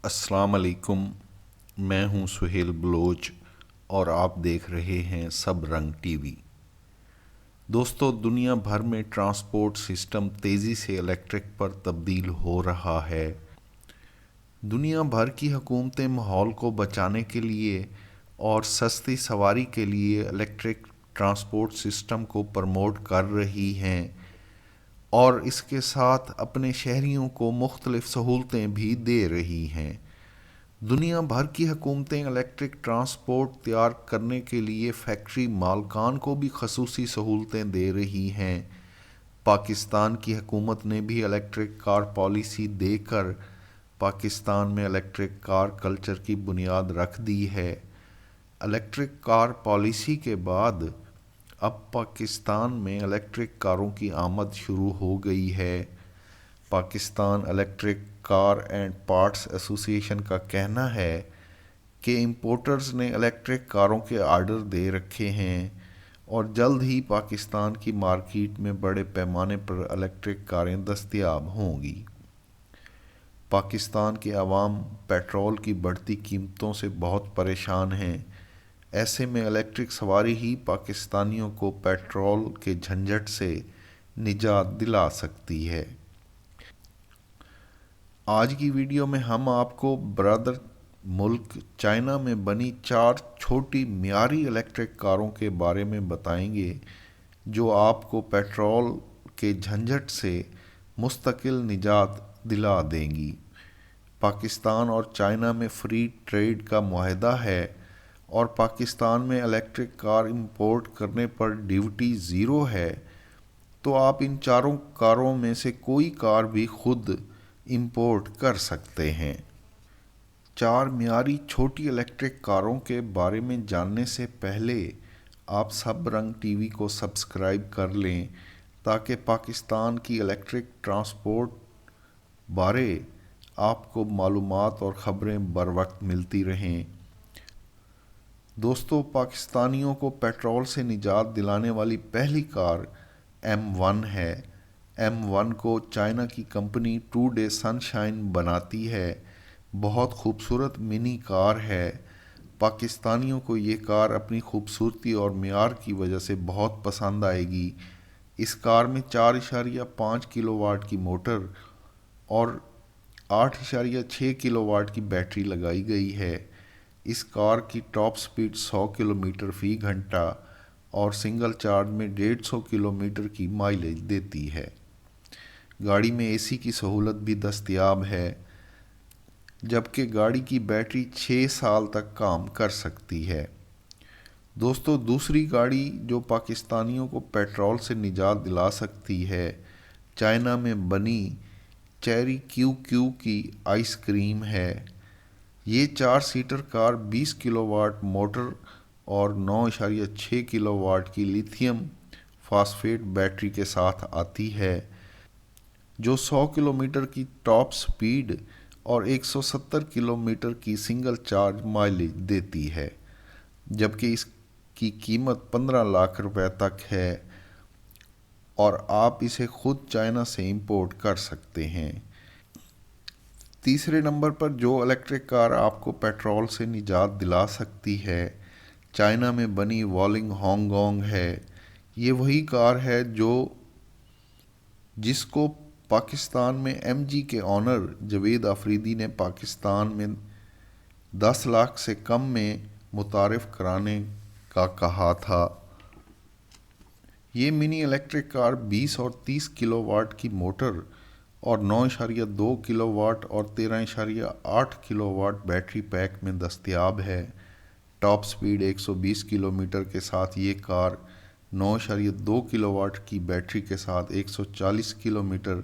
अस्सलाम वालेकुम। मैं हूं सुहेल बलोच और आप देख रहे हैं सब रंग टीवी। दोस्तों, दुनिया भर में ट्रांसपोर्ट सिस्टम तेज़ी से इलेक्ट्रिक पर तब्दील हो रहा है। दुनिया भर की हुकूमतें माहौल को बचाने के लिए और सस्ती सवारी के लिए इलेक्ट्रिक ट्रांसपोर्ट सिस्टम को प्रमोट कर रही हैं और इसके साथ अपने शहरियों को मुख्तलिफ सहूलतें भी दे रही हैं। दुनिया भर की हुकूमतें इलेक्ट्रिक ट्रांसपोर्ट तैयार करने के लिए फैक्ट्री मालकान को भी खसूसी सहूलतें दे रही हैं। पाकिस्तान की हुकूमत ने भी इलेक्ट्रिक कार पॉलिसी देकर पाकिस्तान में इलेक्ट्रिक कार कल्चर की बुनियाद रख दी है। इलेक्ट्रिक कार पॉलिसी के बाद अब पाकिस्तान में इलेक्ट्रिक कारों की आमद शुरू हो गई है। Pakistan electric car and parts association का कहना है कि इंपोर्टर्स ने इलेक्ट्रिक कारों के आर्डर दे रखे हैं और जल्द ही पाकिस्तान की मार्केट में बड़े पैमाने पर इलेक्ट्रिक कारें दस्तयाब होंगी। पाकिस्तान के अवाम पेट्रोल की बढ़ती कीमतों से बहुत परेशान हैं। ऐसे में इलेक्ट्रिक सवारी ही पाकिस्तानियों को पेट्रोल के झंझट से निजात दिला सकती है। आज की वीडियो में हम आपको ब्रदर मुल्क चाइना में बनी 4 छोटी मियारी इलेक्ट्रिक कारों के बारे में बताएंगे जो आपको पेट्रोल के झंझट से मुस्तकिल निजात दिला देंगी। पाकिस्तान और चाइना में फ्री ट्रेड का मुआहदा है और पाकिस्तान में इलेक्ट्रिक कार इंपोर्ट करने पर ड्यूटी ज़ीरो है, तो आप इन चारों कारों में से कोई कार भी खुद इंपोर्ट कर सकते हैं। 4 मियारी छोटी इलेक्ट्रिक कारों के बारे में जानने से पहले आप सब रंग टीवी को सब्सक्राइब कर लें ताकि पाकिस्तान की इलेक्ट्रिक ट्रांसपोर्ट बारे आपको मालूमात और ख़बरें बर वक्त मिलती रहें। दोस्तों, पाकिस्तानियों को पेट्रोल से निजात दिलाने वाली पहली कार M1 है। M1 को चाइना की कंपनी टुडे सनशाइन बनाती है। बहुत खूबसूरत मिनी कार है। पाकिस्तानियों को ये कार अपनी खूबसूरती और मियार की वजह से बहुत पसंद आएगी। इस कार में 4.5 किलोवाट की मोटर और 8.6 किलोवाट की बैटरी लगाई गई है। इस कार की टॉप स्पीड 100 किलोमीटर फ़ी घंटा और सिंगल चार्ज में 150 किलोमीटर की माइलेज देती है। गाड़ी में एसी की सहूलत भी दस्तयाब है, जबकि गाड़ी की बैटरी 6 साल तक काम कर सकती है। दोस्तों, दूसरी गाड़ी जो पाकिस्तानियों को पेट्रोल से निजात दिला सकती है, चाइना में बनी चेरी QQ की आइसक्रीम है। ये 4 सीटर कार 20 किलोवाट मोटर और 9.6 किलोवाट की लिथियम फास्फेट बैटरी के साथ आती है, जो 100 किलोमीटर की टॉप स्पीड और 170 किलोमीटर की सिंगल चार्ज माइलेज देती है, जबकि इसकी कीमत 15 लाख रुपए तक है और आप इसे खुद चाइना से इंपोर्ट कर सकते हैं। तीसरे नंबर पर जो इलेक्ट्रिक कार आपको पेट्रोल से निजात दिला सकती है, चाइना में बनी वॉलिंग हॉन्गकॉन्ग है। ये वही कार है जिसको पाकिस्तान में MG के ऑनर जवेद आफरीदी ने पाकिस्तान में 10 लाख से कम में मुतारिफ कराने का कहा था। ये मिनी इलेक्ट्रिक कार 20 और 30 किलोवाट की मोटर और 9.2 किलोवाट और 13.8 किलोवाट बैटरी पैक में दस्तयाब है। टॉप स्पीड 120 किलोमीटर के साथ ये कार 9.2 किलोवाट की बैटरी के साथ 140 किलोमीटर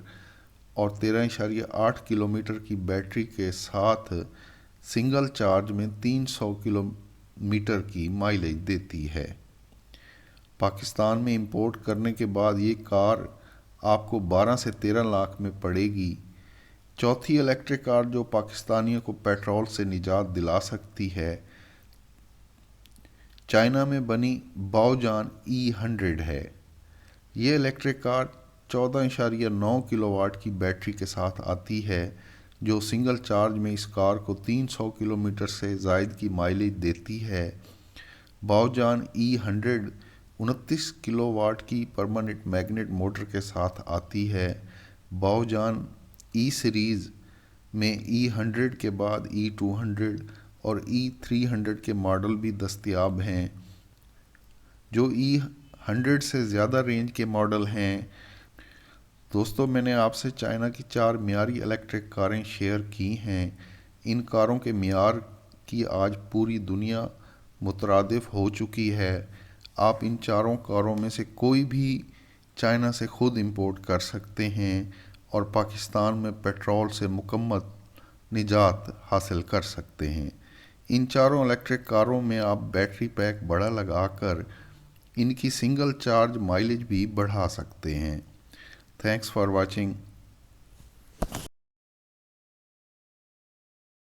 और 13.8 किलोमीटर की बैटरी के साथ सिंगल चार्ज में 300 किलोमीटर की माइलेज देती है। पाकिस्तान में इंपोर्ट करने के बाद ये कार आपको 12 से 13 लाख में पड़ेगी। चौथी इलेक्ट्रिक कार जो पाकिस्तानियों को पेट्रोल से निजात दिला सकती है, चाइना में बनी बाओजान E100 है। ये इलेक्ट्रिक कार 14.9 किलोवाट की बैटरी के साथ आती है, जो सिंगल चार्ज में इस कार को 300 किलोमीटर से ज़ायद की माइलेज देती है। बाओजान E100 29 किलोवाट की परमानेंट मैग्नेट मोटर के साथ आती है। बाओजान ई सीरीज़ में E100 के बाद E200 और E300 के मॉडल भी दस्तयाब हैं। जो E100 से ज़्यादा रेंज के मॉडल हैं। दोस्तों, मैंने आपसे चाइना की 4 मियारी इलेक्ट्रिक कारें शेयर की हैं। इन कारों के मियार की आज पूरी दुनिया मुतरादिफ हो चुकी है। आप इन चारों कारों में से कोई भी चाइना से खुद इंपोर्ट कर सकते हैं और पाकिस्तान में पेट्रोल से मुकम्मल निजात हासिल कर सकते हैं। इन चारों इलेक्ट्रिक कारों में आप बैटरी पैक बड़ा लगाकर इनकी सिंगल चार्ज माइलेज भी बढ़ा सकते हैं। Thanks for watching.